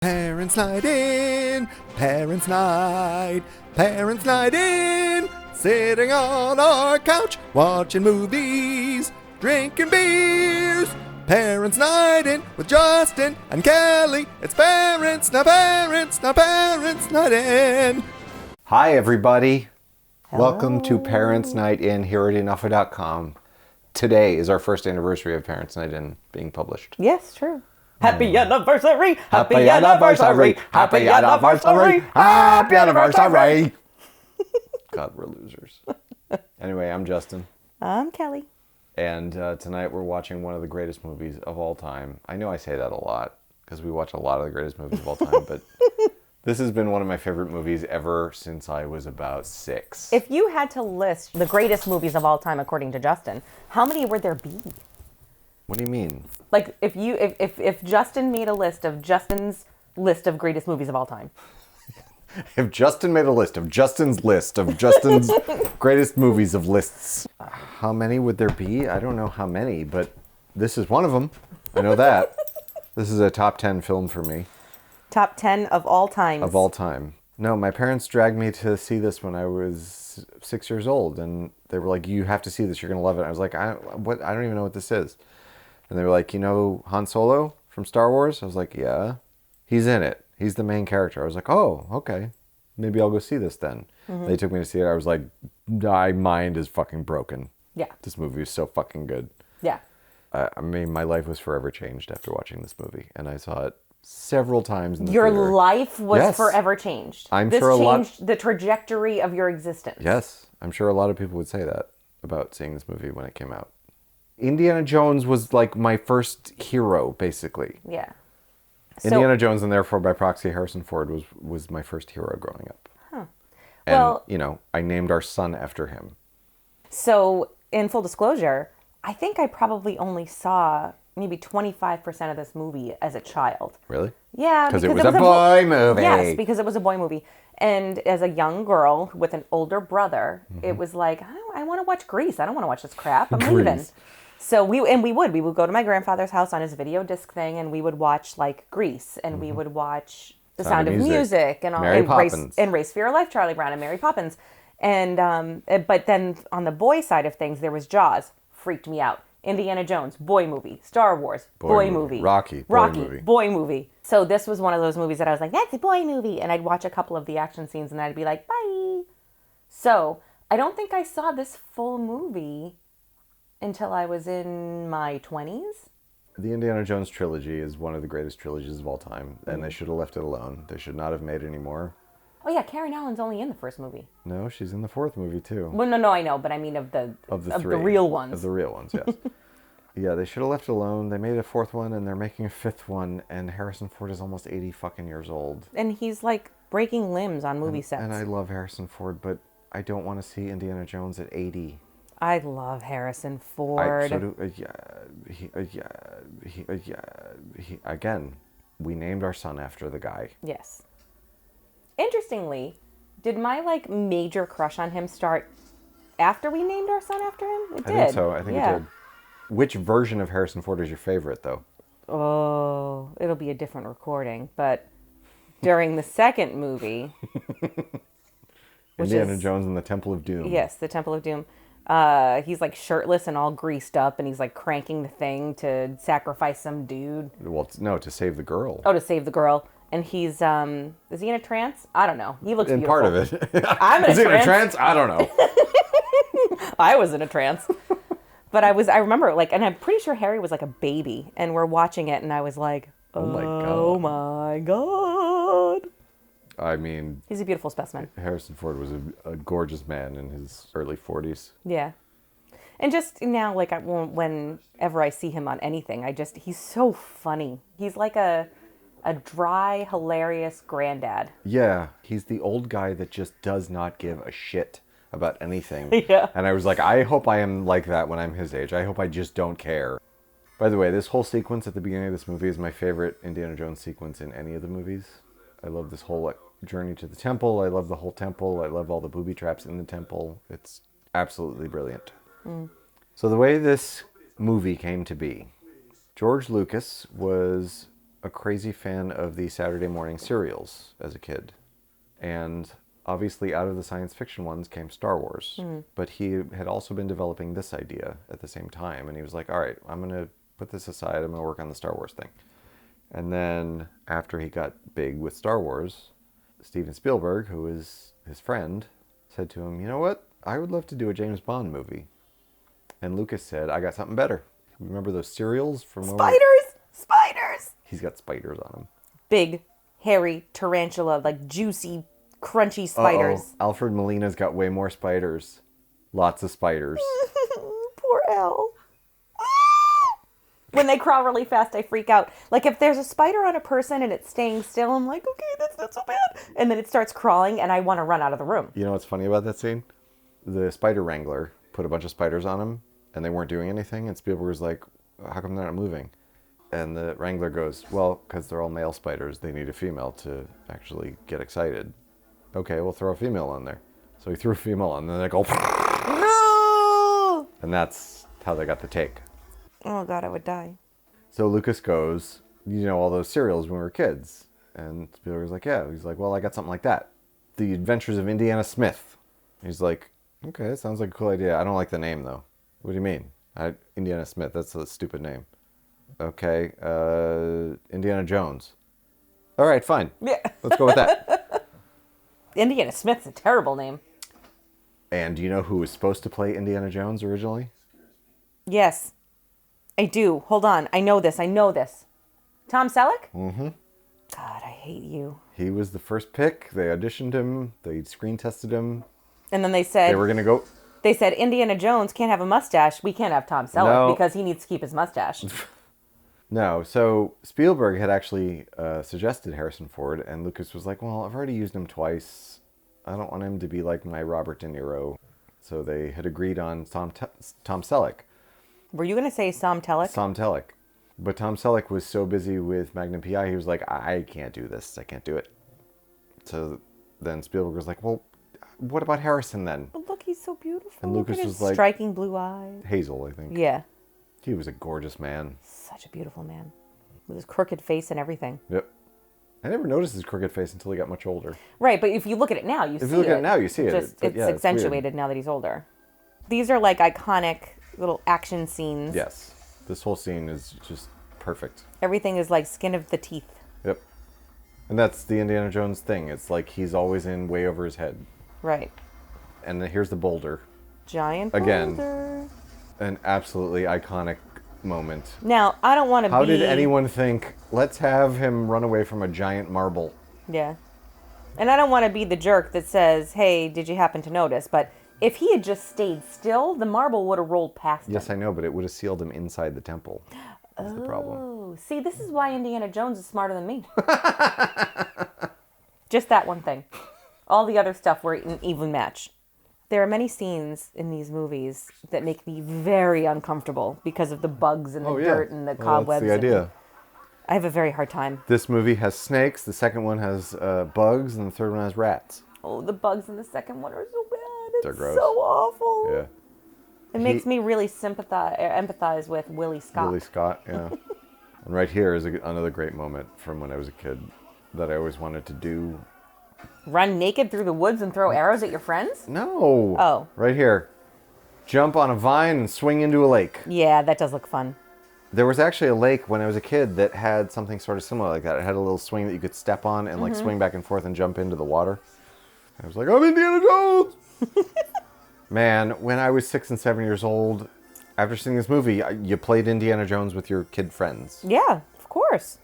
Parents' night in, parents' night in, sitting on our couch, watching movies, drinking beers. Parents' night in with Justin and Kelly. It's parents' night in. Hi, everybody. Hello. Welcome to Parents' Night In here at enough.com. Today is our first anniversary of Parents' Night In being published. Yes, true. Happy anniversary! Happy anniversary! Happy anniversary! Happy anniversary! God, we're losers. Anyway, I'm Justin. I'm Kelly. And tonight we're watching one of the greatest movies of all time. I know I say that a lot, because we watch a lot of the greatest movies of all time, but this has been one of my favorite movies ever since I was about 6. If you had to list the greatest movies of all time according to Justin, how many would there be? What do you mean? Like, if Justin made a list of Justin's list of greatest movies of all time. If Justin made a list of Justin's list of Justin's greatest movies of lists, how many would there be? I don't know how many, but this is one of them. I know that. This is a top 10 film for me. Top 10 of all time. Of all time. No, my parents dragged me to see this when I was 6 years old, and they were like, you have to see this, you're going to love it. I was like, I don't even know what this is. And they were like, you know Han Solo from Star Wars? I was like, yeah. He's in it. He's the main character. I was like, oh, okay. Maybe I'll go see this then. Mm-hmm. They took me to see it. I was like, my mind is fucking broken. Yeah. This movie is so fucking good. Yeah. I mean, my life was forever changed after watching this movie. And I saw it several times in the Your theater. life was Yes. forever changed. I'm this sure a lot... changed the trajectory of your existence. Yes. I'm sure a lot of people would say that about seeing this movie when it came out. Indiana Jones was like my first hero, basically. Yeah. Indiana Jones, and therefore by proxy Harrison Ford, was my first hero growing up. Huh. And, well, you know, I named our son after him. So, in full disclosure, I think I probably only saw maybe 25% of this movie as a child. Really? Yeah. Because it was a boy movie. Yes, because it was a boy movie. And as a young girl with an older brother, it was like, I want to watch Grease. I don't want to watch this crap. I'm leaving. So we would go to my grandfather's house on his video disc thing, and we would watch like Grease, and we would watch The Sound of Music and all, Mary Poppins. Race for Your Life, Charlie Brown, and Mary Poppins. And but then on the boy side of things, there was Jaws, freaked me out. Indiana Jones, boy movie. Star Wars, boy movie. Rocky, boy movie. So this was one of those movies that I was like, that's a boy movie, and I'd watch a couple of the action scenes, and I'd be like, bye. So I don't think I saw this full movie until I was in my 20s. The Indiana Jones trilogy is one of the greatest trilogies of all time, and they should have left it alone. They should not have made any more. Oh yeah, Karen Allen's only in the first movie. No, she's in the fourth movie too. Well, no, I know, but I mean of the real ones. Of the real ones, yes. Yeah, they should have left it alone. They made a fourth one, and they're making a fifth one, and Harrison Ford is almost 80 fucking years old. And he's like breaking limbs on movie sets. And I love Harrison Ford, but I don't want to see Indiana Jones at 80. I love Harrison Ford. Again, we named our son after the guy. Yes. Interestingly, did my like major crush on him start after we named our son after him? It did. I think so. I think it did. Which version of Harrison Ford is your favorite, though? Oh, it'll be a different recording. But during the second movie... Indiana Jones and the Temple of Doom. Yes, the Temple of Doom. He's like shirtless and all greased up, and he's like cranking the thing to sacrifice some dude. Well, no, to save the girl. Oh, to save the girl. And he's, is he in a trance? I don't know. He looks in beautiful. Part of it. I'm in is he in a trance? I don't know. I was in a trance. But I remember, like, and I'm pretty sure Harry was like a baby, and we're watching it, and I was like, oh my God. I mean... He's a beautiful specimen. Harrison Ford was a gorgeous man in his early 40s. Yeah. And just now, like, whenever I see him on anything, he's so funny. He's like a dry, hilarious granddad. Yeah. He's the old guy that just does not give a shit about anything. Yeah. And I was like, I hope I am like that when I'm his age. I hope I just don't care. By the way, this whole sequence at the beginning of this movie is my favorite Indiana Jones sequence in any of the movies. I love this whole journey to the temple. I love the whole temple. I love all the booby traps in the temple. It's absolutely brilliant. So the way this movie came to be, George Lucas was a crazy fan of the Saturday morning serials as a kid. And obviously out of the science fiction ones came Star Wars. But he had also been developing this idea at the same time. And he was like, all right, I'm going to put this aside. I'm going to work on the Star Wars thing. And then after he got big with Star Wars, Steven Spielberg, who is his friend, said to him, you know what? I would love to do a James Bond movie. And Lucas said, I got something better. Remember those cereals from Spiders! Spiders! He's got spiders on him. Big, hairy tarantula, like juicy, crunchy spiders. Uh-oh. Alfred Molina's got way more spiders. Lots of spiders. Poor Al. When they crawl really fast, I freak out. Like, if there's a spider on a person and it's staying still, I'm like, okay, that's not so bad. And then it starts crawling, and I want to run out of the room. You know what's funny about that scene? The spider wrangler put a bunch of spiders on him, and they weren't doing anything, and Spielberg was like, how come they're not moving? And the wrangler goes, well, because they're all male spiders. They need a female to actually get excited. Okay, we'll throw a female on there. So he threw a female on, and then they go, No! and that's how they got the take. Oh, God, I would die. So Lucas goes, you know, all those serials when we were kids. And Spielberg's like, yeah. He's like, well, I got something like that. The Adventures of Indiana Smith. He's like, okay, that sounds like a cool idea. I don't like the name, though. What do you mean? Indiana Smith, that's a stupid name. Okay, Indiana Jones. All right, fine. Yeah. Let's go with that. Indiana Smith's a terrible name. And do you know who was supposed to play Indiana Jones originally? Yes. I do. Hold on. I know this. Tom Selleck? Mm-hmm. God, I hate you. He was the first pick. They auditioned him. They screen tested him. And then they said... They were going to go... They said, Indiana Jones can't have a mustache. We can't have Tom Selleck because he needs to keep his mustache. No, so Spielberg had actually suggested Harrison Ford, and Lucas was like, well, I've already used him twice. I don't want him to be like my Robert De Niro. So they had agreed on Tom Selleck. Were you going to say Tom Selleck? Tom Selleck. But Tom Selleck was so busy with Magnum P.I., he was like, I can't do this. I can't do it. So then Spielberg was like, well, what about Harrison then? But look, he's so beautiful. And Lucas look at was his like... striking blue eyes. Hazel, I think. Yeah. He was a gorgeous man. Such a beautiful man. With his crooked face and everything. Yep. I never noticed his crooked face until he got much older. Right, but if you look at it now, you see it. If you look at it now, you see it. It's accentuated now that he's older. These are like iconic little action scenes. Yes. This whole scene is just perfect. Everything is like skin of the teeth. Yep. And that's the Indiana Jones thing. It's like he's always in way over his head. Right. And then here's the boulder. Giant Again. boulder. An absolutely iconic moment. Now, I don't want to be... How did anyone think, let's have him run away from a giant marble? Yeah. And I don't want to be the jerk that says, hey, did you happen to notice? But if he had just stayed still, the marble would have rolled past him. Yes, I know, but it would have sealed him inside the temple. That's the problem. Oh, see, this is why Indiana Jones is smarter than me. Just that one thing. All the other stuff were an even match. There are many scenes in these movies that make me very uncomfortable because of the bugs and the dirt and the cobwebs. That's the idea. I have a very hard time. This movie has snakes, the second one has bugs, and the third one has rats. Oh, the bugs in the second one are so bad. They're It's gross. so awful. Yeah. It makes me really empathize with Willie Scott. Willie Scott, yeah. And right here is another great moment from when I was a kid that I always wanted to do. Run naked through the woods and throw arrows at your friends? No. Oh. Right here. Jump on a vine and swing into a lake. Yeah, that does look fun. There was actually a lake when I was a kid that had something sort of similar like that. It had a little swing that you could step on and like swing back and forth and jump into the water. I was like, I'm Indiana Jones! Man, when I was 6 and 7 years old, after seeing this movie, you played Indiana Jones with your kid friends. Yeah, of course.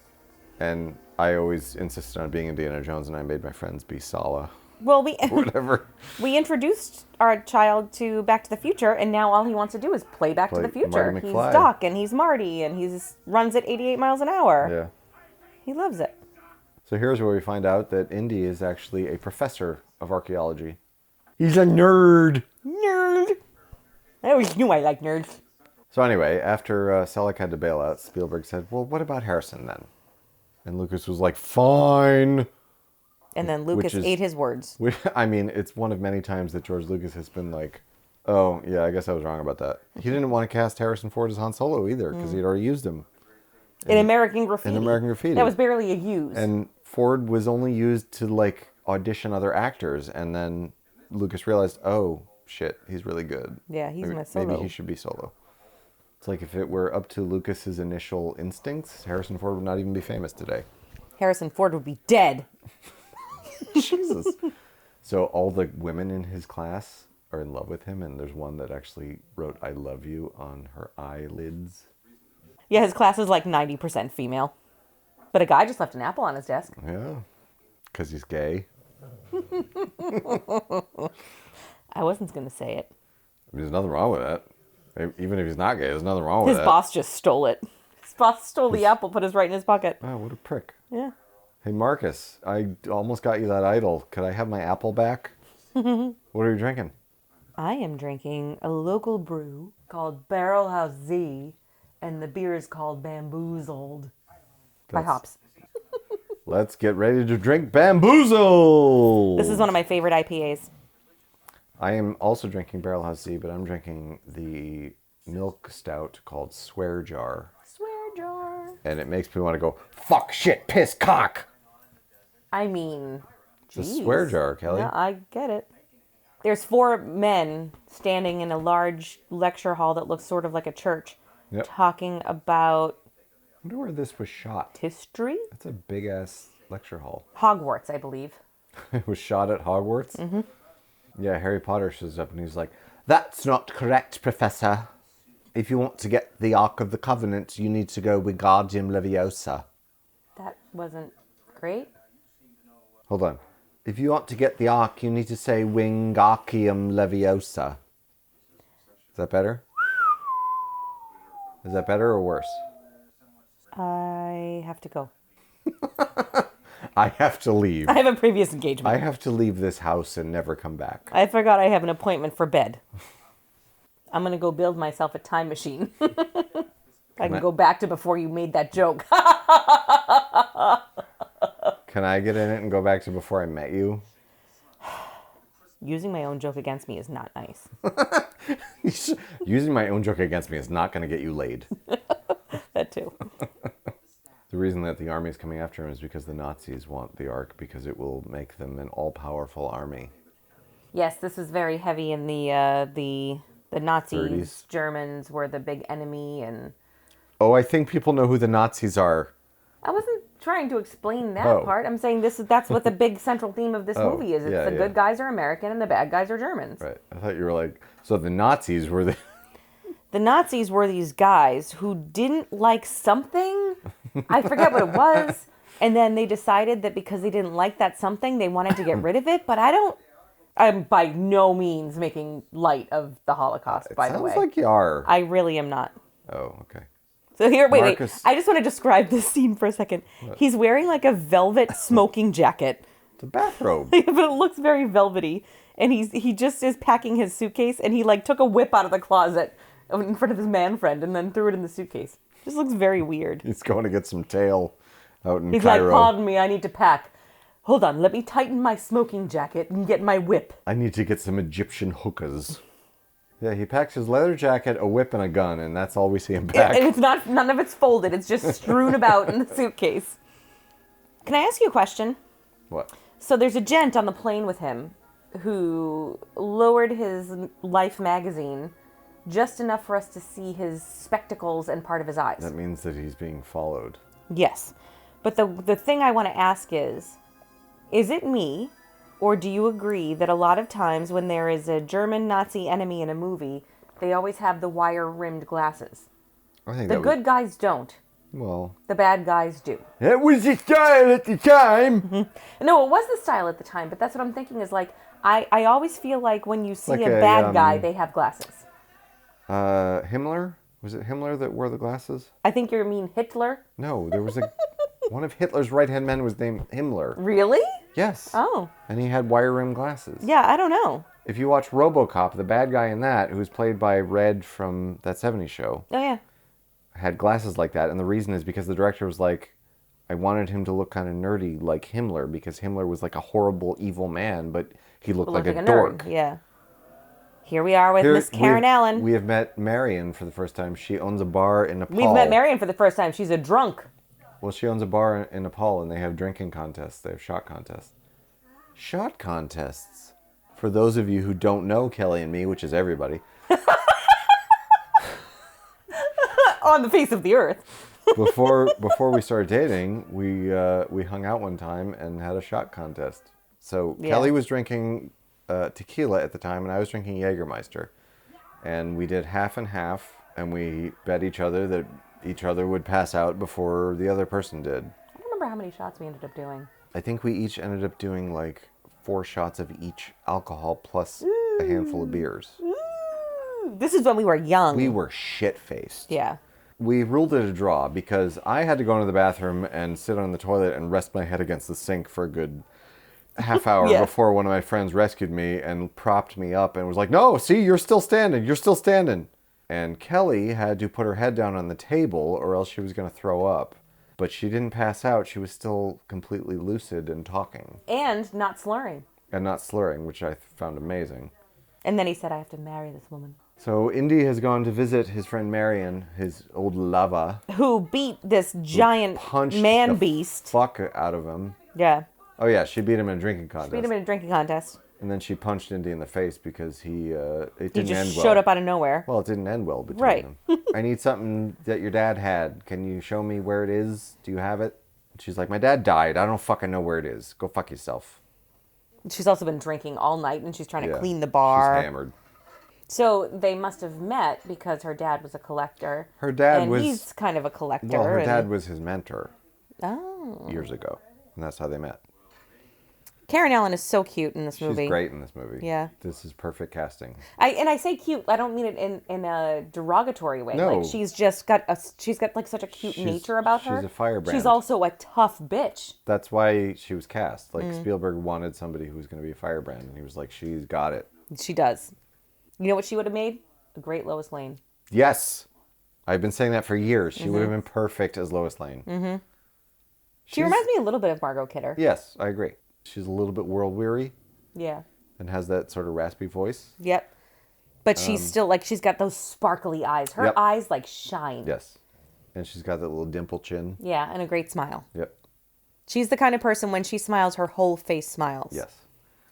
And I always insisted on being Indiana Jones, and I made my friends be Sala. Well, Whatever. we introduced our child to Back to the Future, and now all he wants to do is play Back to the Future. Marty He's McFly. Doc, and he's Marty, and he runs at 88 miles an hour. Yeah. He loves it. So here's where we find out that Indy is actually a professor of archaeology. He's a nerd. Nerd. I always knew I liked nerds. So anyway, after Selleck had to bail out, Spielberg said, well, what about Harrison then? And Lucas was like, fine. And then Lucas ate his words. I mean, it's one of many times that George Lucas has been like, oh, yeah, I guess I was wrong about that. He didn't want to cast Harrison Ford as Han Solo either, because he'd already used him. In American Graffiti. In American Graffiti. That was barely a use. And Ford was only used to, like, audition other actors. And then Lucas realized, oh, shit, he's really good. Yeah, he's my solo. Maybe he should be solo. It's like if it were up to Lucas's initial instincts, Harrison Ford would not even be famous today. Harrison Ford would be dead. Jesus. So all the women in his class are in love with him, and there's one that actually wrote "I love you" on her eyelids. Yeah, his class is like 90% female. But a guy just left an apple on his desk. Yeah, because he's gay. I wasn't going to say it. There's nothing wrong with that. Even if he's not gay, there's nothing wrong with that. His boss just stole it. His boss stole the apple, put it right in his pocket. Oh, what a prick. Yeah. Hey, Marcus, I almost got you that idol. Could I have my apple back? What are you drinking? I am drinking a local brew called Barrel House Z, and the beer is called Bamboozled by Hops. Let's get ready to drink Bamboozled! This is one of my favorite IPAs. I am also drinking Barrel House Z, but I'm drinking the milk stout called Swear Jar. Swear jar. And it makes me want to go, fuck, shit, piss, cock! I mean, The geez. Swear Jar, Kelly. Yeah, I get it. There's 4 men standing in a large lecture hall that looks sort of like a church, talking about I wonder where this was shot. history? That's a big-ass lecture hall. Hogwarts, I believe. It was shot at Hogwarts? Mm-hmm. Yeah, Harry Potter shows up and he's like, "That's not correct, Professor. If you want to get the Ark of the Covenant, you need to go Wingardium Leviosa." That wasn't great. Hold on. If you want to get the Ark, you need to say Wingardium Leviosa. Is that better? Is that better or worse? I have to go. I have to leave. I have a previous engagement. I have to leave this house and never come back. I forgot I have an appointment for bed. I'm going to go build myself a time machine. I can go back to before you made that joke. Can I get in it and go back to before I met you? Using my own joke against me is not nice. Using my own joke against me is not going to get you laid. That too. The reason that the army is coming after him is because the Nazis want the Ark because it will make them an all-powerful army. Yes, this is very heavy in the Nazis. 30s. Germans were the big enemy, and Oh, I think people know who the Nazis are. I wasn't trying to explain that Oh. part. I'm saying that's what the big central theme of this movie is. It's yeah, the yeah. good guys are American and the bad guys are Germans. Right. I thought you were like, so the Nazis were the... The Nazis were these guys who didn't like something. I forget what it was. And then they decided that because they didn't like that something, they wanted to get rid of it. But I'm by no means making light of the Holocaust, by the way. Sounds like you are. I really am not. Oh, okay. So here, wait. Marcus- I just want to describe this scene for a second. What? He's wearing like a velvet smoking jacket. It's a bathrobe. But it looks very velvety. And he just is packing his suitcase, and he like took a whip out of the closet in front of his man friend and then threw it in the suitcase. Just looks very weird. He's going to get some tail out in He's Cairo. like, pardon me, I need to pack. Hold on, let me tighten my smoking jacket and get my whip. I need to get some Egyptian hookahs. Yeah, he packs his leather jacket, a whip, and a gun, and that's all we see him pack. And it's not, none of it's folded. It's just strewn about in the suitcase. Can I ask you a question? What? So there's a gent on the plane with him who lowered his Life magazine just enough for us to see his spectacles and part of his eyes. That means that he's being followed. Yes. But the thing I want to ask is it me, or do you agree that a lot of times when there is a German Nazi enemy in a movie, they always have the wire-rimmed glasses? I think The good guys don't. Well, The bad guys do. that was the style at the time. No, it was the style at the time, but that's what I'm thinking is like, I always feel like when you see Like a a, bad guy, they have glasses. Himmler? Was it Himmler that wore the glasses? I think you mean Hitler. No, there was one of Hitler's right-hand men was named Himmler. Really? Yes. Oh. And he had wire-rimmed glasses. Yeah, I don't know. If you watch RoboCop, the bad guy in that, who's played by Red from That 70s Show, Oh, yeah. had glasses like that. And the reason is because the director was like, I wanted him to look kind of nerdy like Himmler, because Himmler was like a horrible, evil man, but he looked like a dork. nerd. Yeah. Here we are with Miss Karen Allen. We have met Marion for the first time. She owns a bar in Nepal. We've met Marion for the first time. She's a drunk. Well, she owns a bar in Nepal, and they have drinking contests. They have shot contests. Shot contests. For those of you who don't know Kelly and me, which is everybody. On the face of the earth. Before we started dating, we hung out one time and had a shot contest. So Kelly was drinking tequila at the time, and I was drinking Jägermeister. And we did half and half, and we bet each other that each other would pass out before the other person did. I don't remember how many shots we ended up doing. I think we each ended up doing like 4 shots of each alcohol plus a handful of beers. This is when we were young. We were shit-faced. Yeah. We ruled it a draw because I had to go into the bathroom and sit on the toilet and rest my head against the sink for a good half hour before one of my friends rescued me and propped me up and was like, "No, see, you're still standing. You're still standing." And Kelly had to put her head down on the table or else she was going to throw up. But she didn't pass out. She was still completely lucid and talking. And not slurring. And not slurring, which I found amazing. And then he said, "I have to marry this woman." So Indy has gone to visit his friend Marion, his old lover. Who beat this giant man-beast. Fuck out of him. Yeah. Oh yeah, she beat him in a drinking contest. She beat him in a drinking contest. And then she punched Indy in the face because it didn't end well. He just showed up out of nowhere. Well, it didn't end well between them. I need something that your dad had. Can you show me where it is? Do you have it? And she's like, "My dad died. I don't fucking know where it is. Go fuck yourself." She's also been drinking all night, and she's trying to clean the bar. She's hammered. So they must have met because her dad was a collector. Her dad and was... he's kind of a collector. Well, her dad was his mentor. Oh. Years ago. And that's how they met. Karen Allen is so cute in this movie. She's great in this movie. Yeah. This is perfect casting. I say cute. I don't mean it in a derogatory way. No. Like she's got like such a cute nature about her. She's a firebrand. She's also a tough bitch. That's why she was cast. Like Spielberg wanted somebody who was going to be a firebrand, and he was like, "She's got it." She does. You know what she would have made? A great Lois Lane. Yes. I've been saying that for years. She would have been perfect as Lois Lane. Mm-hmm. She reminds me a little bit of Margot Kidder. Yes, I agree. She's a little bit world-weary. Yeah. And has that sort of raspy voice. Yep. But she's still, like, she's got those sparkly eyes. Her eyes, like, shine. Yes. And she's got that little dimple chin. Yeah, and a great smile. Yep. She's the kind of person, when she smiles, her whole face smiles. Yes.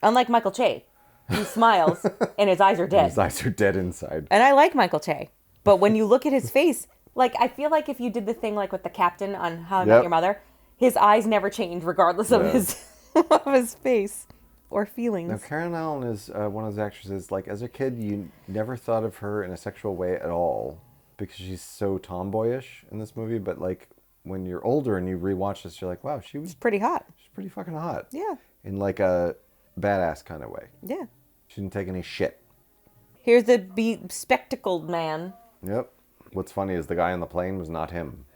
Unlike Michael Che. He smiles, and his eyes are dead. His eyes are dead inside. And I like Michael Che. But when you look at his face, like, I feel like if you did the thing, like, with the captain on How I Met Your Mother, his eyes never change, regardless of his of his face or feelings. Now, Karen Allen is one of those actresses, like, as a kid, you never thought of her in a sexual way at all because she's so tomboyish in this movie. But, like, when you're older and you rewatch this, you're like, wow, she's pretty hot. She's pretty fucking hot. Yeah. In, like, a badass kind of way. Yeah. She didn't take any shit. Here's the spectacled man. Yep. What's funny is the guy on the plane was not him.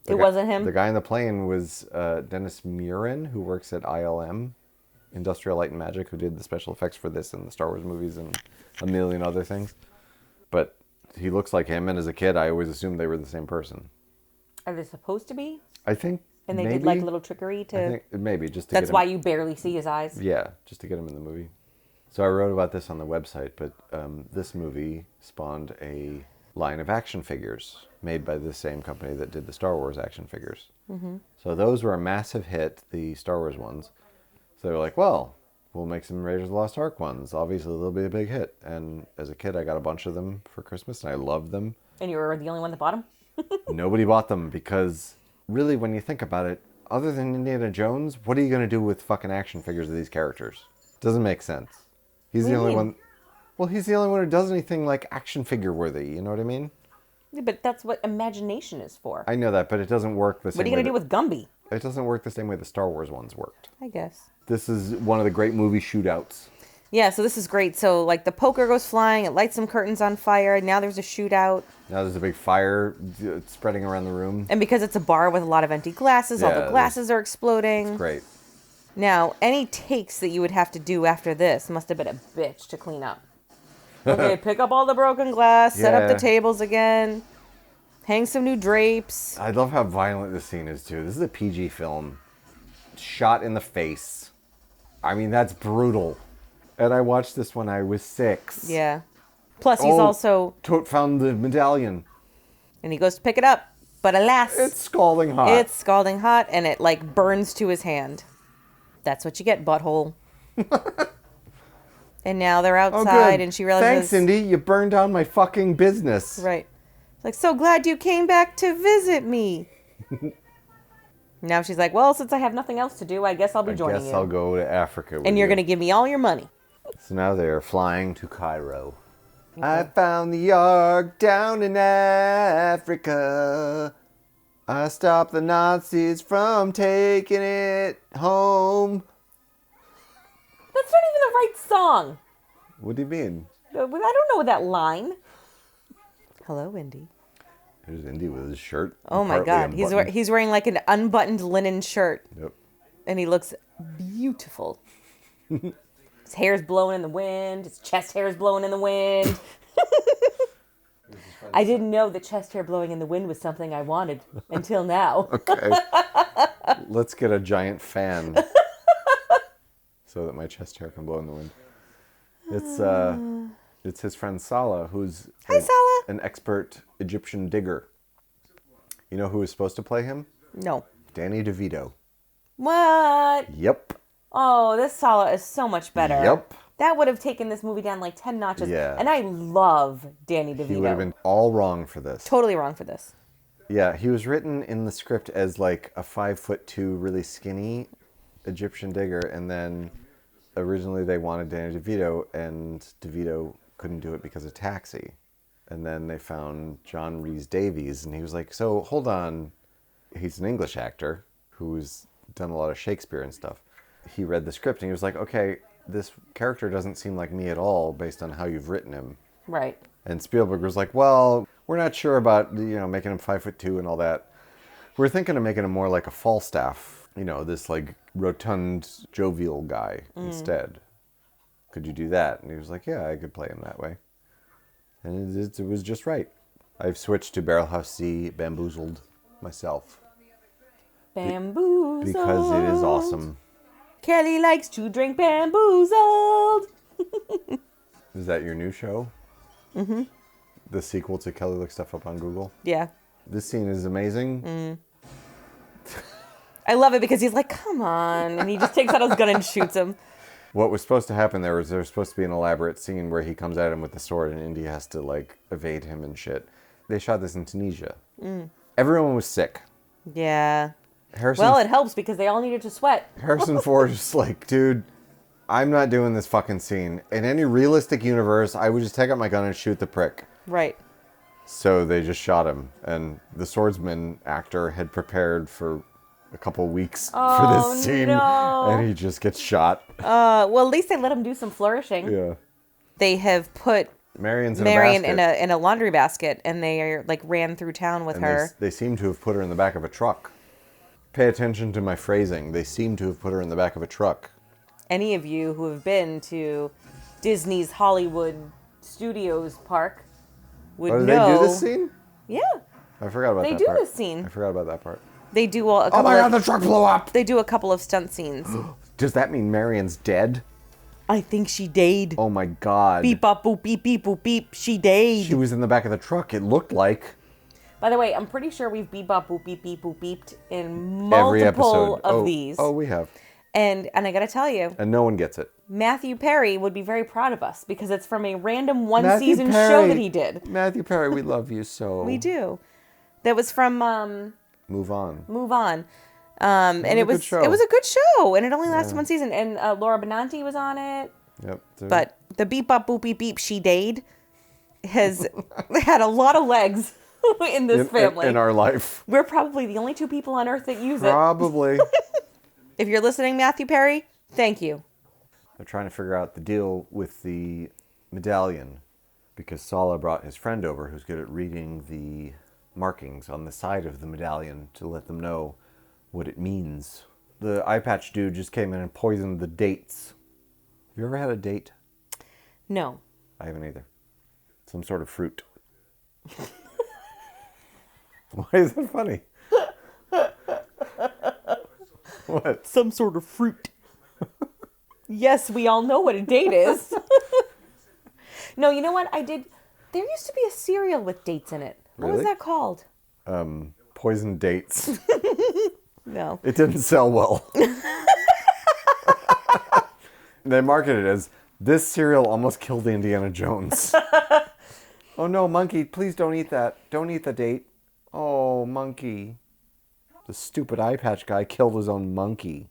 It wasn't him? The guy on the plane was Dennis Murin, who works at ILM, Industrial Light and Magic, who did the special effects for this and the Star Wars movies and a million other things. But he looks like him, and as a kid, I always assumed they were the same person. Are they supposed to be? I think And they maybe, did, like, a little trickery to... I think maybe, just to That's get him, why you barely see his eyes? Yeah, just to get him in the movie. So I wrote about this on the website, but this movie spawned a line of action figures made by the same company that did the Star Wars action figures. Mm-hmm. So those were a massive hit, the Star Wars ones. So they were like, well, we'll make some Raiders of the Lost Ark ones. Obviously, they'll be a big hit. And as a kid, I got a bunch of them for Christmas, and I loved them. And you were the only one that bought them? Nobody bought them because, really, when you think about it, other than Indiana Jones, what are you going to do with fucking action figures of these characters? Doesn't make sense. He's the only one... Well, he's the only one who does anything like action figure worthy, you know what I mean? Yeah, but that's what imagination is for. I know that, but it doesn't work the same way. What are you going to do with Gumby? It doesn't work the same way the Star Wars ones worked. I guess. This is one of the great movie shootouts. Yeah, so this is great. So, like, the poker goes flying, it lights some curtains on fire, now there's a shootout. Now there's a big fire spreading around the room. And because it's a bar with a lot of empty glasses, all the glasses are exploding. It's great. Now, any takes that you would have to do after this must have been a bitch to clean up. Okay, pick up all the broken glass, set up the tables again, hang some new drapes. I love how violent this scene is, too. This is a PG film. Shot in the face. I mean, that's brutal. And I watched this when I was 6. Yeah. Plus, he's also... Tote found the medallion. And he goes to pick it up. But alas... It's scalding hot. It's scalding hot, and it, like, burns to his hand. That's what you get, butthole. And now they're outside, and she realizes... Thanks, Cindy. You burned down my fucking business. Right. It's like, so glad you came back to visit me. Now she's like, well, since I have nothing else to do, I guess I'll be joining you. I guess I'll go to Africa with and you're you. going to give me all your money. So now they're flying to Cairo. Okay. I found the Ark down in Africa. I stopped the Nazis from taking it home. That's not even the right song. What do you mean? I don't know that line. Hello, Indy. There's Indy with his shirt. Oh my God. He's wearing like an unbuttoned linen shirt. Yep. And he looks beautiful. His hair's blowing in the wind. His chest hair's blowing in the wind. I didn't know that chest hair blowing in the wind was something I wanted until now. Okay. Let's get a giant fan so that my chest hair can blow in the wind. It's his friend Salah, who's an expert Egyptian digger. You know who was supposed to play him? No. Danny DeVito. What? Yep. Oh, this Salah is so much better. Yep. That would have taken this movie down like 10 notches. Yeah. And I love Danny DeVito. He would have been all wrong for this. Totally wrong for this. Yeah, he was written in the script as like a 5'2", really skinny Egyptian digger, and then originally they wanted Danny DeVito, and DeVito couldn't do it because of Taxi. And then they found John Rhys-Davies, and he was like, so hold on. He's an English actor who's done a lot of Shakespeare and stuff. He read the script, and he was like, okay, this character doesn't seem like me at all based on how you've written him. Right. And Spielberg was like, well, we're not sure about, making him 5'2" and all that. We're thinking of making him more like a Falstaff, this like rotund, jovial guy instead. Could you do that? And he was like, yeah, I could play him that way. And it was just right. I've switched to Barrelhouse C Bamboozled myself. Bamboozled. Because it is awesome. Kelly likes to drink Bamboozled. Is that your new show? Mm-hmm. The sequel to Kelly Looks Stuff Up on Google? Yeah. This scene is amazing. I love it because he's like, come on. And he just takes out his gun and shoots him. What was supposed to happen there was supposed to be an elaborate scene where he comes at him with the sword and Indy has to like evade him and shit. They shot this in Tunisia. Everyone was sick. Yeah. Harrison, it helps because they all needed to sweat. Harrison Ford is like, dude, I'm not doing this fucking scene. In any realistic universe, I would just take out my gun and shoot the prick. Right. So they just shot him. And the swordsman actor had prepared for a couple weeks for this scene. No. And he just gets shot. Well, at least they let him do some flourishing. Yeah. They have put Marion in a laundry basket, and they are like ran through town with her. They seem to have put her in the back of a truck. Pay attention to my phrasing. They seem to have put her in the back of a truck. Any of you who have been to Disney's Hollywood Studios park would know. Do they do this scene? Yeah. I forgot about that part. They do this scene. I forgot about that part. They do a couple Oh my God, the truck blew up! They do a couple of stunt scenes. Does that mean Marion's dead? I think she died. Oh my God. Beep, bop, boop, beep, beep, boop, beep. She died. She was in the back of the truck, it looked like. By the way, I'm pretty sure we've beep, bop, boop, beep, beep, boop, beeped in Every multiple episode of these. Oh, we have. And I gotta tell you. And no one gets it. Matthew Perry would be very proud of us because it's from a random one-season show that he did. Matthew Perry, we love you so. We do. That was from Move On. Move On. And it was a good show, and it only lasted one season. And Laura Benanti was on it. Yep. But the beep bop boop beep beep she dade has had a lot of legs in this family. In our life. We're probably the only two people on earth that use it. Probably. If you're listening, Matthew Perry, thank you. They're trying to figure out the deal with the medallion because Salah brought his friend over who's good at reading the markings on the side of the medallion to let them know what it means. The eye patch dude just came in and poisoned the dates. Have you ever had a date? No. I haven't either. Some sort of fruit. Why is that funny? What? Some sort of fruit. Yes, we all know what a date is. No, you know what? There used to be a cereal with dates in it. What was Really? that called? Poison dates. No. It didn't sell well. They marketed it as, this cereal almost killed Indiana Jones. Oh no, monkey, please don't eat that. Don't eat the date. Oh, monkey. The stupid eye patch guy killed his own monkey.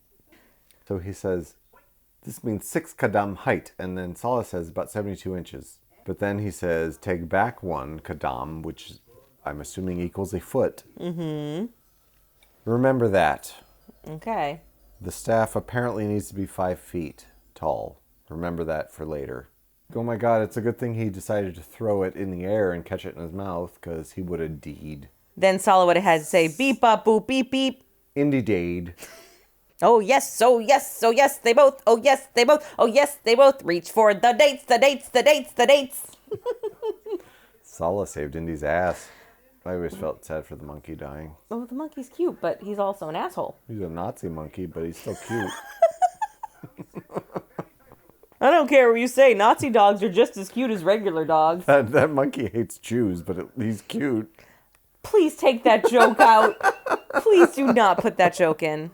So he says, this means 6 kadam height. And then Salah says about 72 inches. But then he says, take back 1 kadam, which I'm assuming equals a foot. Mm-hmm. Remember that. Okay. The staff apparently needs to be 5 feet tall. Remember that for later. Oh my god, it's a good thing he decided to throw it in the air and catch it in his mouth, because he would have deed. Then Salah would have had to say, beep, bop, boop, beep, beep. Indy deed. Oh yes, oh yes, oh yes, they both, oh yes, they both, oh yes, they both reach for the dates, the dates, the dates, the dates. Salah saved Indy's ass. I always felt sad for the monkey dying. Oh, the monkey's cute, but he's also an asshole. He's a Nazi monkey, but he's still cute. I don't care what you say. Nazi dogs are just as cute as regular dogs. That monkey hates Jews, but he's cute. Please take that joke out. Please do not put that joke in.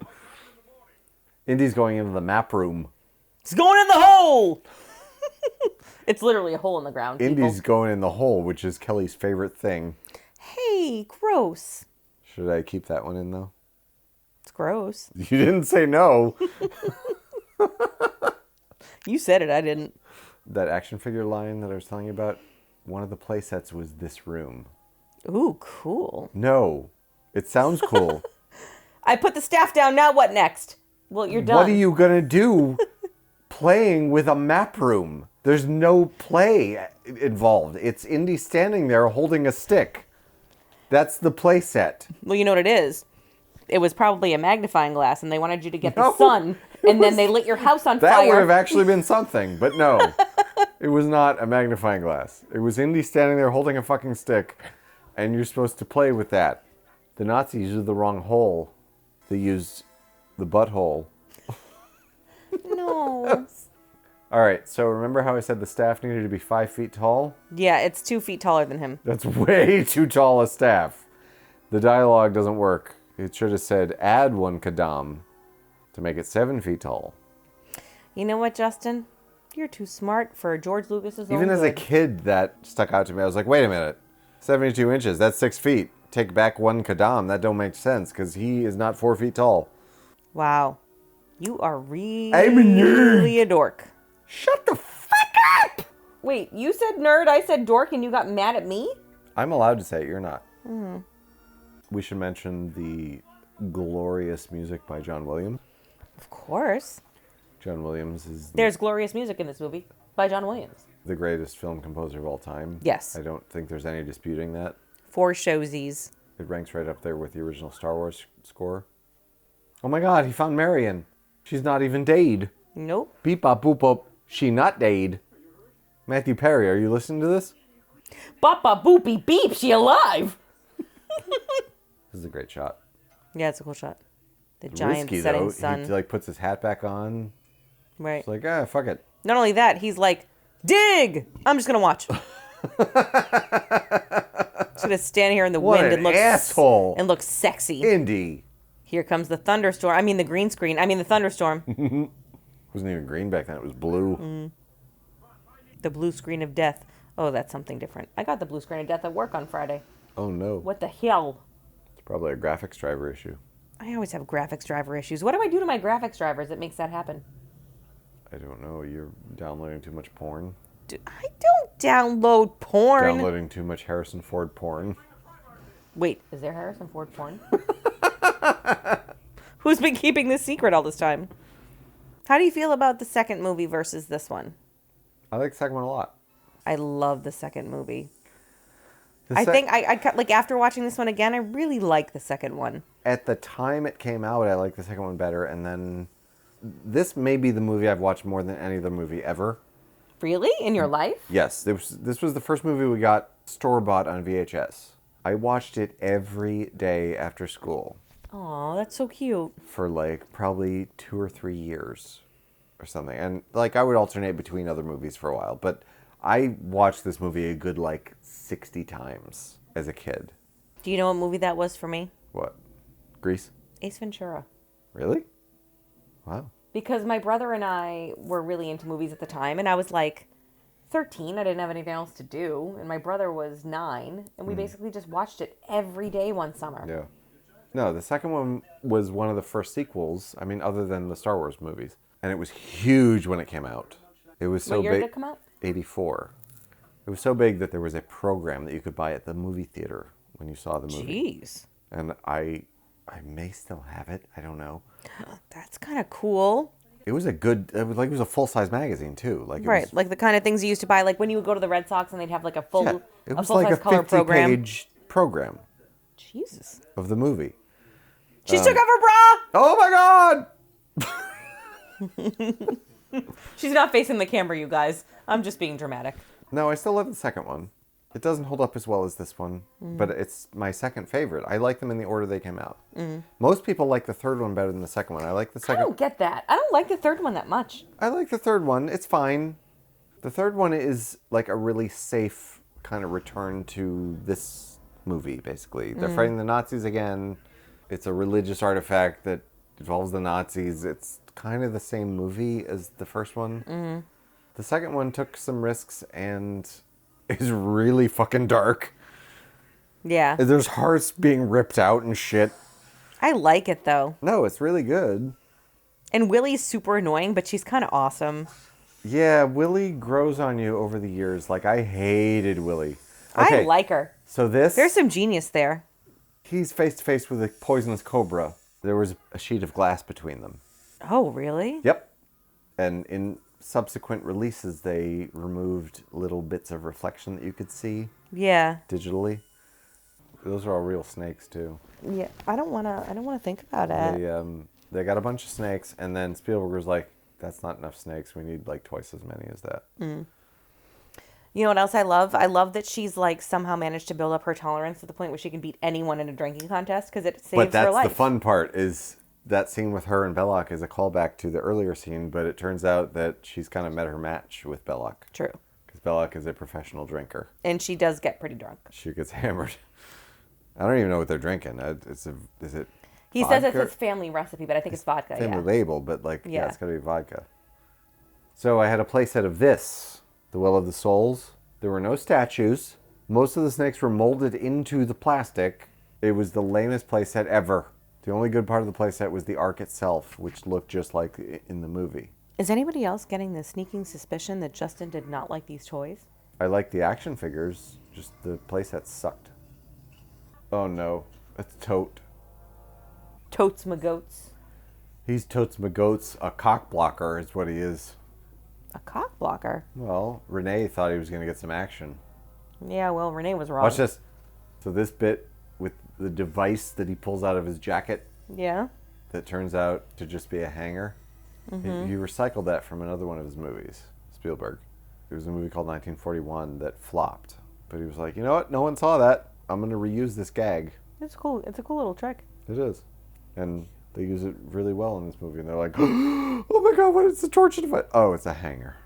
Indy's going into the map room. It's going in the hole. It's literally a hole in the ground. Indy's going in the hole, which is Kelly's favorite thing. Hey, gross. Should I keep that one in, though? It's gross. You didn't say no. You said it, I didn't. That action figure line that I was telling you about, one of the play sets was this room. Ooh, cool. No. It sounds cool. I put the staff down, now what next? Well, you're done. What are you going to do playing with a map room? There's no play involved. It's Indy standing there holding a stick. That's the play set. Well, you know what it is? It was probably a magnifying glass, and they wanted you to get the No, sun, and then they lit your house on That fire. would have actually been something, but no. It was not a magnifying glass. It was Indy standing there holding a fucking stick, and you're supposed to play with that. The Nazis used the wrong hole. They used the butthole. No. All right, so remember how I said the staff needed to be 5 feet tall? Yeah, it's 2 feet taller than him. That's way too tall a staff. The dialogue doesn't work. It should have said add 1 kadam to make it 7 feet tall. You know what, Justin? You're too smart for George Lucas's own Even as a good. kid, that stuck out to me. I was like, wait a minute. 72 inches, that's 6 feet. Take back 1 kadam. That don't make sense because he is not 4 feet tall. Wow. You are really I'm a nerd. a dork. Shut the fuck up! Wait, you said nerd, I said dork, and you got mad at me? I'm allowed to say it, you're not. We should mention the glorious music by John Williams. Of course. John Williams is There's glorious music in this movie by John Williams. the greatest film composer of all time. Yes. I don't think there's any disputing that. 4 showsies. It ranks right up there with the original Star Wars score. Oh my god, he found Marion. She's not even dead. Nope. Beep bop boop bop. She not dead. Matthew Perry, are you listening to this? Boppa boopy beep, she alive! This is a great shot. Yeah, it's a cool shot. The giant Risky, setting though. sun. He like puts his hat back on. Right. It's like, fuck it. Not only that, he's like, dig! I'm just gonna watch. Just gonna stand here in the What wind an and look asshole. and look sexy. Indy. Here comes the thunderstorm. I mean the green screen. I mean the thunderstorm. It wasn't even green back then. It was blue. The blue screen of death. Oh, that's something different. I got the blue screen of death at work on Friday. Oh no. What the hell? It's probably a graphics driver issue. I always have graphics driver issues. What do I do to my graphics drivers that makes that happen? I don't know. You're downloading too much porn. I don't download porn. Downloading too much Harrison Ford porn. Wait, is there Harrison Ford porn? Who's been keeping this secret all this time? How do you feel about the second movie versus this one? I like the second one a lot. I love the second movie. The I think like after watching this one again, I really like the second one. At the time it came out, I liked the second one better, and then this may be the movie I've watched more than any other movie ever. Really? In your life? Yes, this was the first movie we got store-bought on VHS. I watched it every day after school Aw, that's so cute. for like probably 2 or 3 years. or something. And like I would alternate between other movies for a while, but I watched this movie a good like 60 times as a kid. Do you know what movie that was for me? What? Grease? Ace Ventura. Really? Wow. Because my brother and I were really into movies at the time, and I was like 13. I didn't have anything else to do, and my brother was 9, and we basically just watched it every day one summer. Yeah. No, the second one was one of the first sequels, I mean, other than the Star Wars movies. And it was huge when it came out. It was so What year big. did it come out? 84. It was so big that there was a program that you could buy at the movie theater when you saw the movie. Jeez. And I may still have it. I don't know. That's kind of cool. It was a full-size magazine too. Like Like the kind of things you used to buy, like when you would go to the Red Sox and they'd have like a it was full-size like a color program. 50-page program Jesus. of the movie. She took off her bra! Oh my God! She's not facing the camera, you guys. I'm just being dramatic. No, I still love the second one. It doesn't hold up as well as this one, but it's my second favorite. I like them in the order they came out. Most people like the third one better than the second one. I like the I second. don't get that. I don't like the third one that much. I like the third one. It's fine. The third one is like a really safe kind of return to this movie, basically. They're fighting the Nazis again. It's a religious artifact that involves the Nazis. It's kind of the same movie as the first one. The second one took some risks and is really fucking dark. Yeah. There's hearts being ripped out and shit. I like it, though. No, it's really good. And Willie's super annoying, but she's kind of awesome. Yeah, Willie grows on you over the years. Like, I hated Willie. I like her. So this... There's some genius there. He's face to face with a poisonous cobra. There was a sheet of glass between them. Oh, really? Yep. And in subsequent releases, they removed little bits of reflection that you could see Yeah. digitally. Those are all real snakes too. Yeah. I don't want to think about it. They got a bunch of snakes, and then Spielberg was like, "That's not enough snakes. We need like twice as many as that." You know what else I love? I love that she's like somehow managed to build up her tolerance to the point where she can beat anyone in a drinking contest because it saves her life. But that's the fun part, is that scene with her and Belloc is a callback to the earlier scene, but it turns out that she's kind of met her match with Belloc. True. Because Belloc is a professional drinker. And she does get pretty drunk. She gets hammered. I don't even know what they're drinking. Is it He vodka? says it's his family recipe, but I think it's vodka, Family label, but like, yeah, Yeah. it's got to be vodka. So I had a playset of this, The Well of the Souls. There were no statues. Most of the snakes were molded into the plastic. It was the lamest playset ever. The only good part of the playset was the Ark itself, which looked just like in the movie. Is anybody else getting the sneaking suspicion that Justin did not like these toys? I liked the action figures, just the playset sucked. Oh no, it's Tote. Totes my goats. He's Totes my goats, a cock blocker is what he is. A cock blocker? Well, Renee thought he was going to get some action. Yeah, well, Renee was wrong. Watch this. So this bit with the device that he pulls out of his jacket Yeah? that turns out to just be a hanger. He recycled that from another one of his movies, Spielberg. It was a movie called 1941 that flopped. But he was like, you know what? No one saw that. I'm going to reuse this gag. It's cool. It's a cool little trick. It is. And they use it really well in this movie. And they're like, oh my God, what is the torture device? Oh, it's a hanger.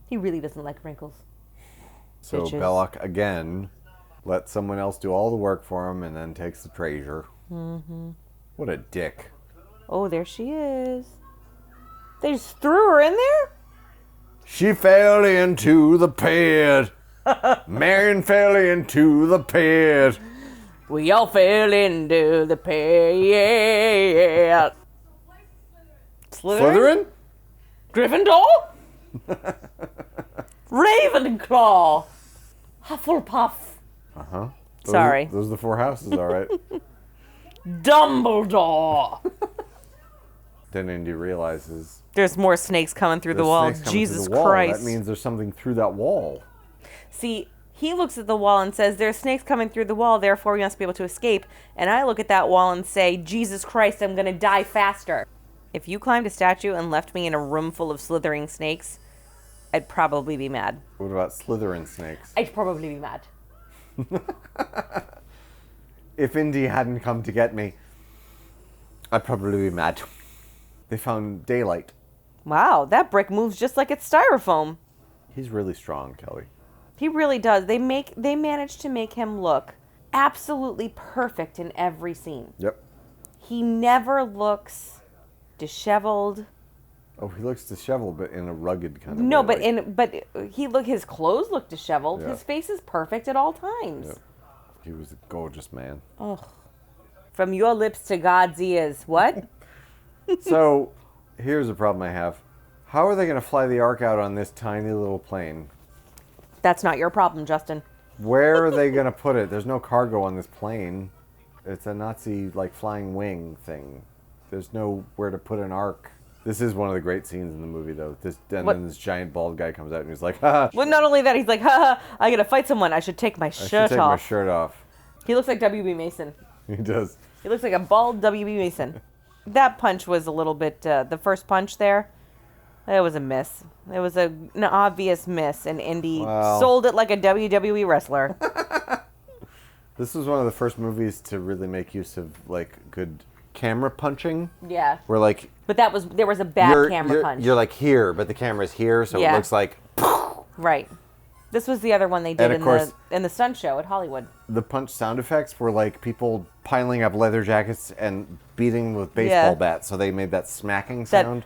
He really doesn't like wrinkles. So Bitches. Belloc, again, lets someone else do all the work for him and then takes the treasure. What a dick. Oh, there she is. They just threw her in there? She fell into the pit. Marion fell into the pit. We all fell into the pit. Slytherin? Gryffindor? Ravenclaw? Hufflepuff? Uh-huh. Sorry. Those are the 4 houses, all right. Dumbledore? Then Indy realizes... There's more snakes coming through the wall. snakes coming Jesus through the wall. Christ. That means there's something through that wall. See, he looks at the wall and says, there's snakes coming through the wall, therefore we must be able to escape. And I look at that wall and say, Jesus Christ, I'm going to die faster. If you climbed a statue and left me in a room full of slithering snakes, I'd probably be mad. What about Slytherin snakes? I'd probably be mad. If Indy hadn't come to get me, I'd probably be mad. They found daylight. Wow, that brick moves just like it's styrofoam. He's really strong, Kelly. He really does. They manage to make him look absolutely perfect in every scene. Yep. He never looks disheveled. Oh, he looks disheveled, but in a rugged kind of No, way. his clothes look disheveled. Yeah. His face is perfect at all times. Yep. He was a gorgeous man. Ugh. From your lips to God's ears. What? So, here's a problem I have. How are they going to fly the Ark out on this tiny little plane? That's not your problem, Justin. Where are they going to put it? There's no cargo on this plane. It's a Nazi, flying wing thing. There's nowhere to put an Ark. This is one of the great scenes in the movie, though. Then this giant bald guy comes out and he's like, ha! Well, not only that, he's like, ha, I gotta fight someone. I should take my shirt take off. my shirt off. He looks like W.B. Mason. He does. He looks like a bald W.B. Mason. That punch was a little bit, the first punch there, it was a miss. It was an obvious miss, and Indy sold it like a WWE wrestler. This was one of the first movies to really make use of, good camera punching. Yeah. Where, But there was a bad camera punch. You're, here, but the camera's here, so it looks like... Right. This was the other one they did in the stunt show at Hollywood. The punch sound effects were people piling up leather jackets and beating with baseball bats, so they made that smacking sound.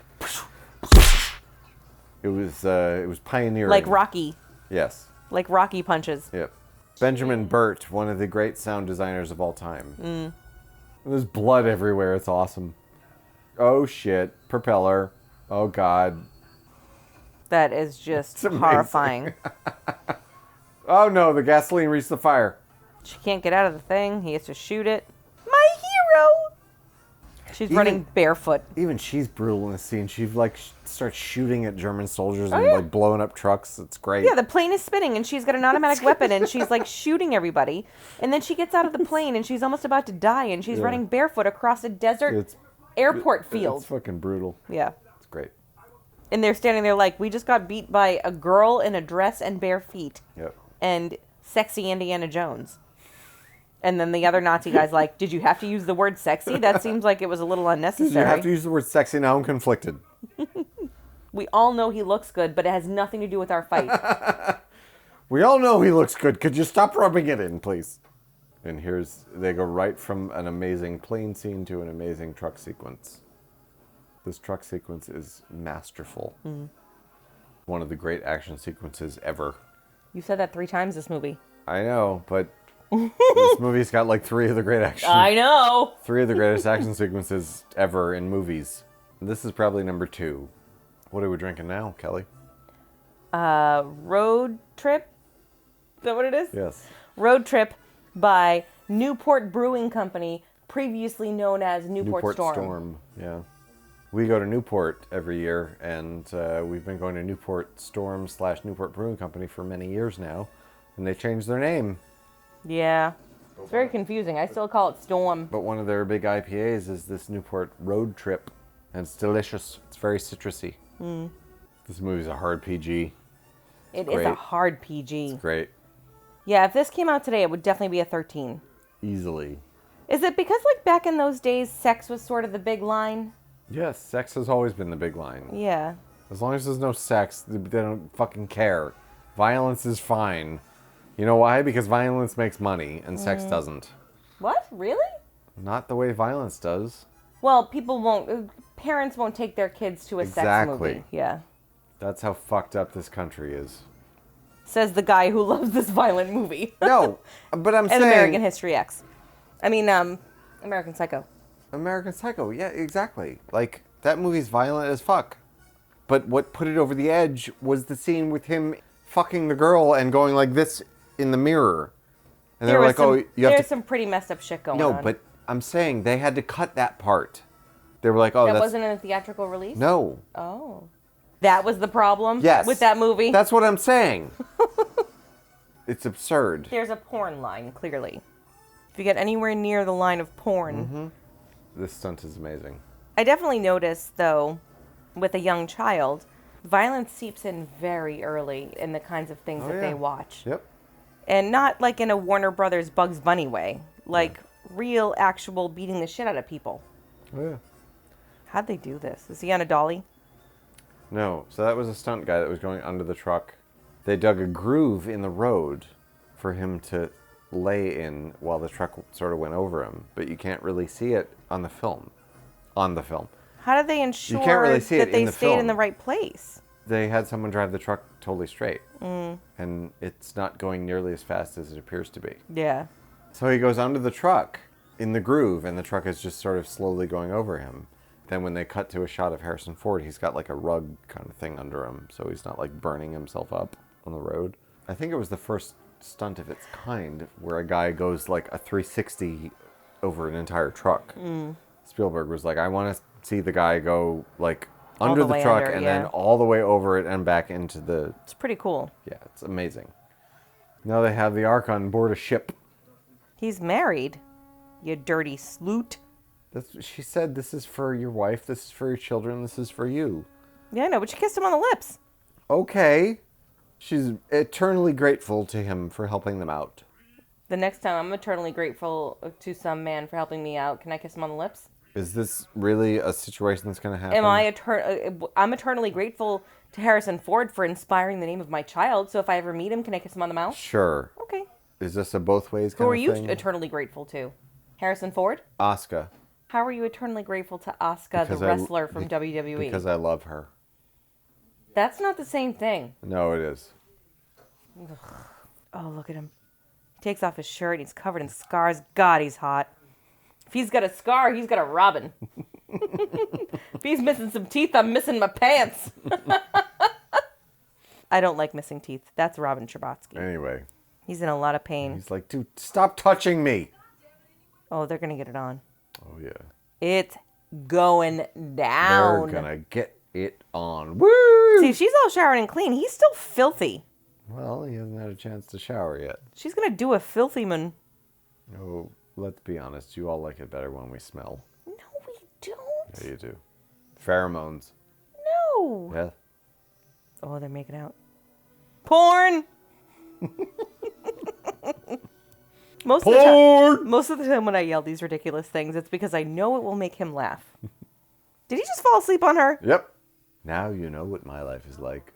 It was pioneering. Like Rocky. Yes. Like Rocky punches. Yep. Benjamin Burt, one of the great sound designers of all time. There's blood everywhere. It's awesome. Oh shit! Propeller. Oh god. That is just horrifying. Oh no, the gasoline reached the fire. She can't get out of the thing. He has to shoot it. My hero! She's running barefoot. Even she's brutal in this scene. She starts shooting at German soldiers and blowing up trucks. It's great. Yeah, the plane is spinning and she's got an automatic weapon and she's shooting everybody. And then she gets out of the plane and she's almost about to die and she's running barefoot across a desert airport field. It's fucking brutal. Yeah. It's great. And they're standing there we just got beat by a girl in a dress and bare feet. Yep. And sexy Indiana Jones. And then the other Nazi guy's like, did you have to use the word sexy? That seems like it was a little unnecessary. You have to use the word sexy. Now I'm conflicted. We all know he looks good, but it has nothing to do with our fight. We all know he looks good. Could you stop rubbing it in, please? And they go right from an amazing plane scene to an amazing truck sequence. This truck sequence is masterful. Mm. One of the great action sequences ever. You said that 3 times this movie. I know, but this movie's got 3 of the great action. I know. 3 of the greatest action sequences ever in movies. This is probably number 2. What are we drinking now, Kelly? Road Trip. Is that what it is? Yes. Road Trip by Newport Brewing Company, previously known as Newport Storm. Yeah. We go to Newport every year, and we've been going to Newport Storm / Newport Brewing Company for many years now, and they changed their name. Yeah. It's very confusing. I still call it Storm. But one of their big IPAs is this Newport Road Trip, and it's delicious. It's very citrusy. Mm. This movie's a hard PG. It is a hard PG. It's great. Yeah, if this came out today, it would definitely be a 13. Easily. Is it because, back in those days, sex was sort of the big line? Yes, sex has always been the big line. Yeah. As long as there's no sex, they don't fucking care. Violence is fine. You know why? Because violence makes money, and sex doesn't. What? Really? Not the way violence does. Well, parents won't take their kids to a sex movie. Yeah. That's how fucked up this country is. Says the guy who loves this violent movie. No, but I'm saying... And American History X. American Psycho. American Psycho, yeah, exactly. That movie's violent as fuck. But what put it over the edge was the scene with him fucking the girl and going like this in the mirror. And they were like, there's some pretty messed up shit going on. No, but I'm saying they had to cut that part. They were like, that wasn't in a theatrical release? No. Oh. That was the problem? Yes. With that movie? That's what I'm saying. It's absurd. There's a porn line, clearly. If you get anywhere near the line of porn. Mm-hmm. This stunt is amazing. I definitely noticed, though, with a young child, violence seeps in very early in the kinds of things that they watch. Yep. And not in a Warner Brothers Bugs Bunny way. Real, actual beating the shit out of people. Oh, yeah. How'd they do this? Is he on a dolly? No. So that was a stunt guy that was going under the truck. They dug a groove in the road for him to lay in while the truck sort of went over him. But you can't really see it on the film. How did they ensure You can't really see that it they in the stayed in film. the right place? They had someone drive the truck totally straight. And it's not going nearly as fast as it appears to be. Yeah. So he goes under the truck in the groove, and the truck is just sort of slowly going over him. Then when they cut to a shot of Harrison Ford, he's got like a rug kind of thing under him, so he's not like burning himself up on the road. I think it was the first stunt of its kind where a guy goes like a 360 over an entire truck. Spielberg was like, I want to see the guy go like under the truck and then all the way over it and back into the... It's pretty cool. Yeah, it's amazing. Now they have the Ark on board a ship. He's married, you dirty sloot. She said, this is for your wife, this is for your children, this is for you. Yeah, I know, but she kissed him on the lips. Okay. She's eternally grateful to him for helping them out. The next time I'm eternally grateful to some man for helping me out. Can I kiss him on the lips? Is this really a situation that's going to happen? I'm eternally grateful to Harrison Ford for inspiring the name of my child. So if I ever meet him, can I kiss him on the mouth? Sure. Okay. Is this a both ways kind Who of are thing? you eternally grateful to? Harrison Ford? Asuka. How are you eternally grateful to Asuka, the wrestler from WWE? Because I love her. That's not the same thing. No, it is. Oh, look at him. He takes off his shirt. He's covered in scars. God, he's hot. If he's got a scar, he's got a Robin. If he's missing some teeth, I'm missing my pants. I don't like missing teeth. That's Robin Scherbatsky. Anyway. He's in a lot of pain. He's like, dude, stop touching me. Oh, they're going to get it on. Oh, yeah. It's going down. They're going to get it on. Woo! See, she's all showered and clean. He's still filthy. Well, he hasn't had a chance to shower yet. She's going to do a filthy man. Oh, let's be honest. You all like it better when we smell. No, we don't. Yeah, you do. Pheromones. No. Yeah. Oh, they're making out. Porn! Most of the time when I yell these ridiculous things, it's because I know it will make him laugh. Did he just fall asleep on her? Yep. Now you know what my life is like.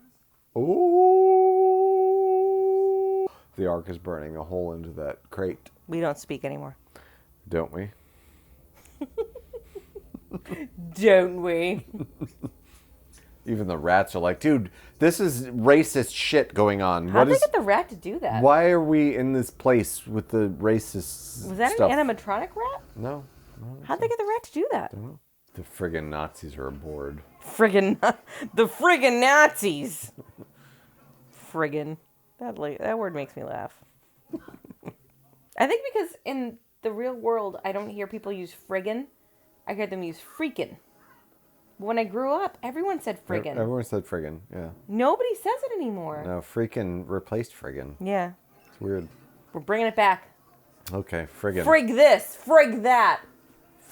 Oh, the Ark is burning a hole into that crate. We don't speak anymore. Don't we? Don't we? Even the rats are like, dude, this is racist shit going on. How'd they get the rat to do that? Why are we in this place with the racist Was that stuff? an animatronic rat? No. How'd they get the rat to do that? I don't know. The friggin' Nazis are aboard. The friggin' Nazis. Friggin'. That word makes me laugh. I think because in the real world, I don't hear people use friggin'. I hear them use freakin'. When I grew up, everyone said friggin'. Everyone said friggin', yeah. Nobody says it anymore. No, freakin' replaced friggin'. Yeah. It's weird. We're bringing it back. Okay, friggin'. Frig this. Frig that.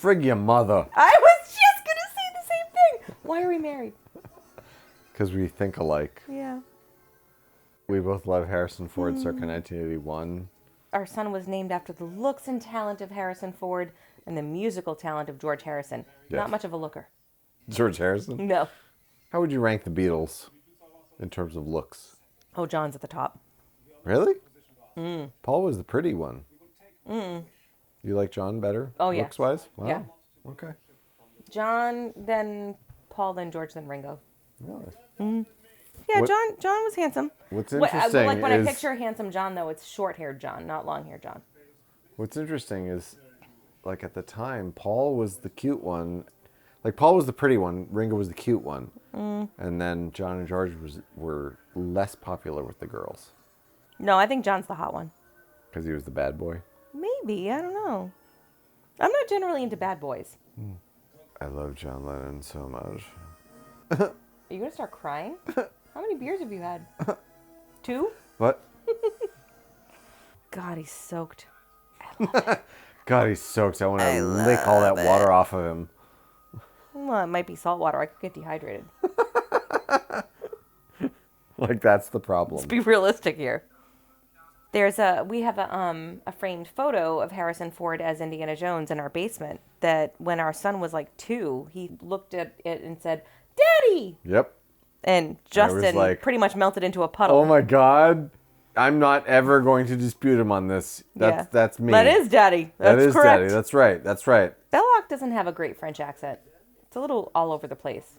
Frig your mother. I was just going to say the same thing. Why are we married? Because we think alike. Yeah. We both love Harrison Ford circa 1981. Our son was named after the looks and talent of Harrison Ford and the musical talent of George Harrison. Yes. Not much of a looker. George Harrison? No. How would you rank the Beatles in terms of looks? Oh, John's at the top. Really? Paul was the pretty one. You like John better? Oh, yeah. Looks-wise? Wow. Yeah. Okay. John, then Paul, then George, then Ringo. Really? Yeah, What- John was handsome. What's interesting Like when is... I picture handsome John, though, it's short-haired John, not long-haired John. What's interesting is, like, at the time, Paul was the cute one. Like, Paul was the pretty one, Ringo was the cute one. And then John and George were less popular with the girls. No, I think John's the hot one. Because he was the bad boy. Maybe, I don't know. I'm not generally into bad boys. I love John Lennon so much. Are you going to start crying? How many beers have you had? 2? What? God, he's soaked. God, he's soaked. I want to lick all that water off of him. Well, it might be salt water. I could get dehydrated. Like, that's the problem. Let's be realistic here. We have a framed photo of Harrison Ford as Indiana Jones in our basement that when our son was like 2, he looked at it and said, "Daddy!" Yep. And Justin like, pretty much melted into a puddle. Oh my God. I'm not ever going to dispute him on this. That's me. That is Daddy. That That's is correct. Daddy. That's right. That's right. Belloc doesn't have a great French accent. It's a little all over the place.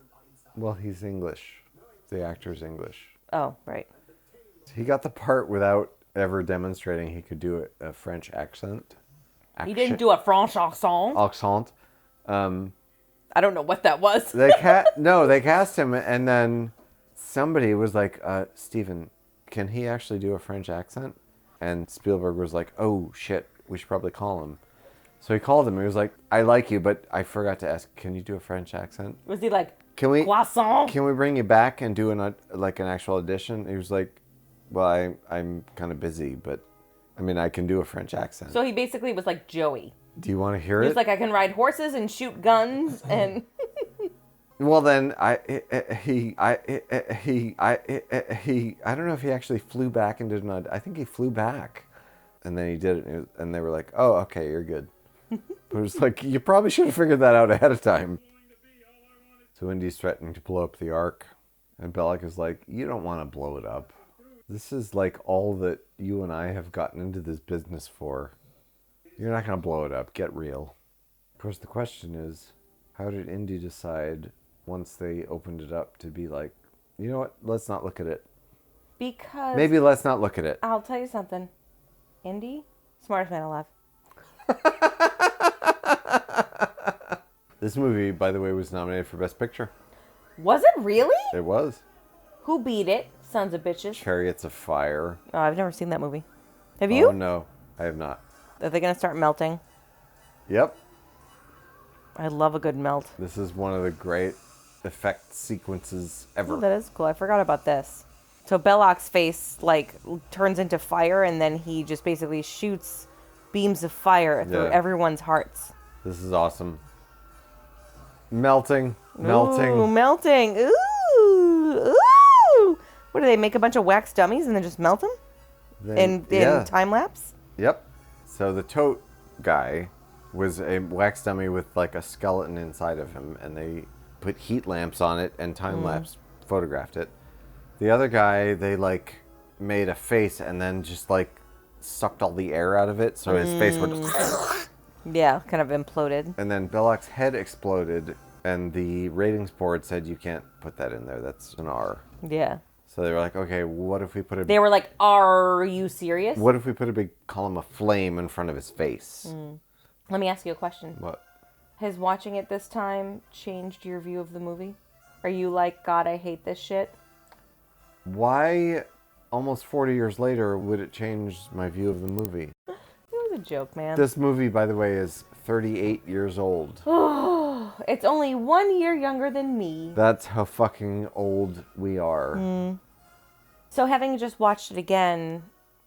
Well, he's English. The actor's English. Oh, right. He got the part without ever demonstrating he could do a French accent. He didn't do a French accent. Accent. I don't know what that was. They cast him, and then somebody was like, Steven, can he actually do a French accent? And Spielberg was like, oh shit, we should probably call him. So he called him. He was like, I like you, but I forgot to ask, can you do a French accent? Was he like, croissant? Can we bring you back and do an actual audition? He was like, well, I'm kind of busy, but I mean, I can do a French accent. So he basically was like Joey. Do you want to hear it? He was like, I can ride horses and shoot guns and... Well, then I don't know if he actually flew back and did not. I think he flew back, and then he did it, and they were like, "Oh, okay, you're good." But it was like, you probably should have figured that out ahead of time. So Indy's threatening to blow up the Ark, and Belloc is like, "You don't want to blow it up. This is like all that you and I have gotten into this business for. You're not gonna blow it up. Get real." Of course, the question is, how did Indy decide once they opened it up to be like, you know what, let's not look at it? Because... Maybe let's not look at it. I'll tell you something. Indy, smartest man alive. This movie, by the way, was nominated for Best Picture. Was it really? It was. Who beat it? Sons of bitches. Chariots of Fire. Oh, I've never seen that movie. Have you? Oh, no. I have not. Are they going to start melting? Yep. I love a good melt. This is one of the great effect sequences ever. Oh, that is cool. I forgot about this. So Belloc's face, like, turns into fire, and then he just basically shoots beams of fire through everyone's hearts. This is awesome. Melting. Ooh, melting. Ooh. What do they make a bunch of wax dummies and then just melt them? In time lapse? Yep. So the tote guy was a wax dummy with like a skeleton inside of him, and they put heat lamps on it and time lapse photographed it. The other guy, they like made a face and then just like sucked all the air out of it, so his face went yeah, kind of imploded. And then Belloc's head exploded, and the ratings board said you can't put that in there. That's an R. Yeah. So they were like, okay, what if we put a... They were like, are you serious? What if we put a big column of flame in front of his face? Let me ask you a question. What? Has watching it this time changed your view of the movie? Are you like, God, I hate this shit? Why, almost 40 years later, would it change my view of the movie? It was a joke, man. This movie, by the way, is 38 years old. It's only 1 year younger than me. That's how fucking old we are. So having just watched it again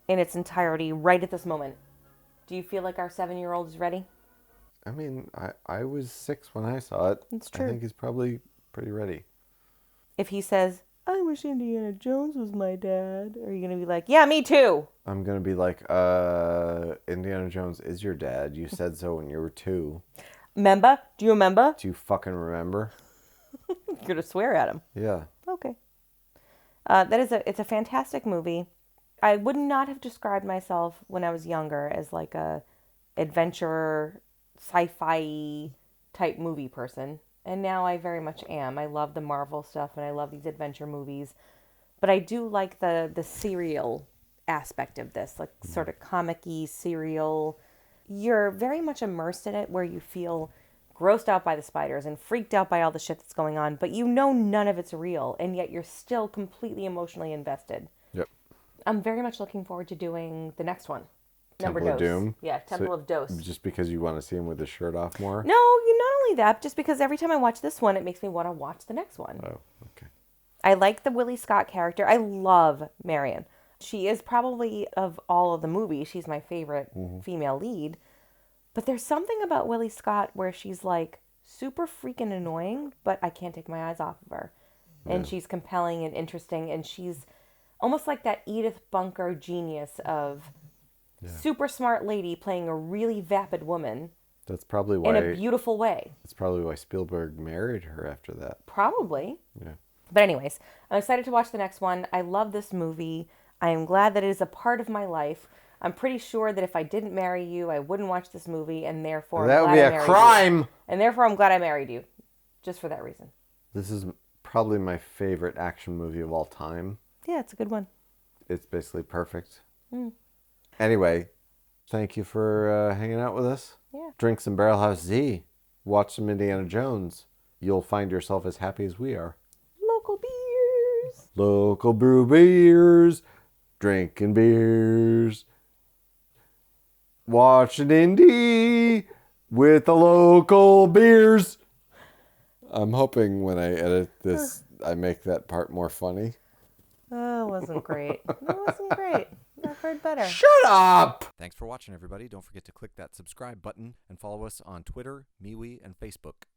in its entirety right at this moment, do you feel like our 7-year-old is ready? I mean, I was 6 when I saw it. It's true. I think he's probably pretty ready. If he says, I wish Indiana Jones was my dad, are you going to be like, yeah, me too? I'm going to be like, Indiana Jones is your dad. You said so when you were 2. Remember? Do you remember? Do you fucking remember? You're going to swear at him. Yeah. Okay. It's a fantastic movie. I would not have described myself when I was younger as like a adventure, sci-fi type movie person. And now I very much am. I love the Marvel stuff and I love these adventure movies. But I do like the serial aspect of this, like sort of comic-y, serial. You're very much immersed in it where you feel grossed out by the spiders and freaked out by all the shit that's going on, but you know none of it's real, and yet you're still completely emotionally invested. Yep. I'm very much looking forward to doing the next one. Temple of Doom? Yeah, Temple of Dose. Just because you want to see him with his shirt off more? No, not only that, just because every time I watch this one, it makes me want to watch the next one. Oh, okay. I like the Willie Scott character. I love Marion. She is probably, of all of the movies, she's my favorite female lead. But there's something about Willie Scott where she's like super freaking annoying, but I can't take my eyes off of her. And she's compelling and interesting, and she's almost like that Edith Bunker genius of super smart lady playing a really vapid woman. That's probably why... In a beautiful way. That's probably why Spielberg married her after that. Probably. Yeah. But anyways, I'm excited to watch the next one. I love this movie. I am glad that it is a part of my life. I'm pretty sure that if I didn't marry you, I wouldn't watch this movie, and therefore I'm That would glad be I a married crime. you. And therefore I'm glad I married you. Just for that reason. This is probably my favorite action movie of all time. Yeah, it's a good one. It's basically perfect. Anyway, thank you for hanging out with us. Yeah. Drink some Barrel House Z. Watch some Indiana Jones. You'll find yourself as happy as we are. Local beers. Local brew beers. Drinking beers. Watching Indy with the local beers. I'm hoping when I edit this, I make that part more funny. Oh, it wasn't great. It wasn't great. I've heard better. Shut up! Thanks for watching, everybody. Don't forget to click that subscribe button and follow us on Twitter, MeWe, and Facebook.